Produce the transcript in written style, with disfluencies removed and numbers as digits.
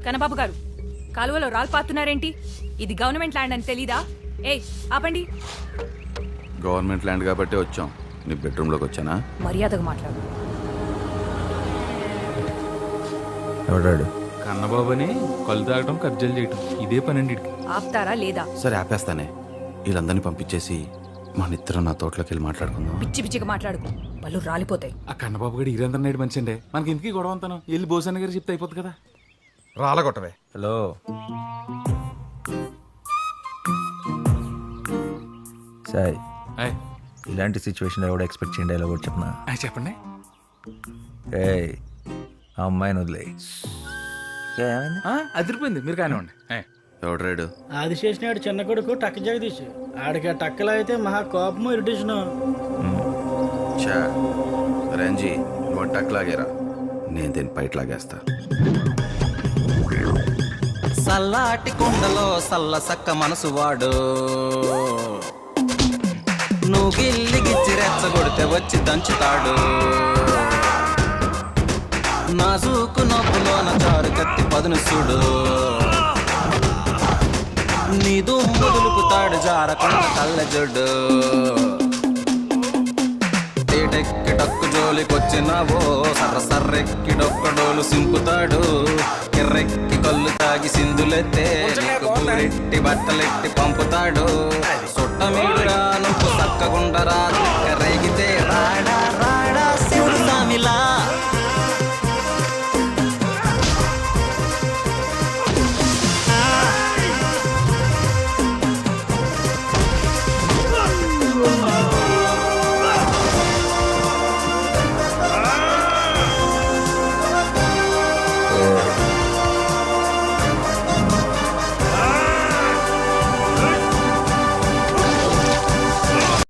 కన్నబాబు గారు, కాలువలో రాళ్ళు పాతున్నారేంటి? ఇది గవర్నమెంట్ ల్యాండ్ అని తెలీదా? ఏయ్ ఆపండి. గవర్నమెంట్ ల్యాండ్ కాబట్టి వచ్చాం. నీ బెడ్రూమ్లోకి వచ్చానా? మర్యాదగా మాట్లాడు. ఎవడాడు? కన్నబాబుని కళ్ళు తాగటం కబ్జాలు చేయటం ఇదే పనండి. ఆపుతారా లేదా? సరే ఆపేస్తానే. వీళ్ళందరినీ పంపించేసి మన ఇద్దరం నా తోటలోకి వెళ్ళి మాట్లాడుకుందాం. పిచ్చి పిచ్చిగా మాట్లాడుకో, పళ్ళు రాలిపోతాయి. ఆ కన్నబాబు గడి ఈరందరూ నాయుడు మనిషి అండి. మనకి ఇంతకీ గొడవ అంతాను వెళ్ళి భోజన గారు చెప్తే అయిపోతుంది కదా. రాలగొట్టవే. హలో, సాయ్, ఆయ్, ఇలాంటి సిచ్యువేషన్ ఎవడో ఎక్స్పెక్ట్ చేయండి. ఇలా కూడా చెప్పనా? ఆయ్ చెప్పండి. ఏయ్, ఆ అమ్మాయిని వదిలే. ఏమైంది? అదిరిపోయింది, మీరు కానివ్వండి. ఆయ్. ఎవడ్రాడు? ఆదిశేషనాడు చిన్న కొడుకు టక్క జగదీష్. ఆడికి ఆ టక్కలో అయితే మహా కోపము ఇరిటేషను. చా రంజీ, నువ్వు టక్లాగేరా, నేను దీన్ని పైట్ లాగేస్తా. సల్లాటి కుండలో సల్ల సక్క మనసు వాడు, నువ్వు గిల్లి గిచ్చి రెచ్చగొడితే వచ్చి దంచుతాడు. నాజూకు నొప్పులోన చారు కత్తి పదును చూడు, నీ దుమ్ము దులుపుతాడు జారకుండా కళ్ళ జొడ్డు. ఏటెక్కి డక్కు జోలికొచ్చినావో సర్ర సర్రెక్కి డొక్కడోలు సింపుతాడు. ఎర్రెక్కి కళ్ళు తాగి సింధులెత్తే బట్టలెట్టి పంపుతాడు. సుట్ట మీడురా నువ్వు చక్కగుండరాదు, ఎర్ర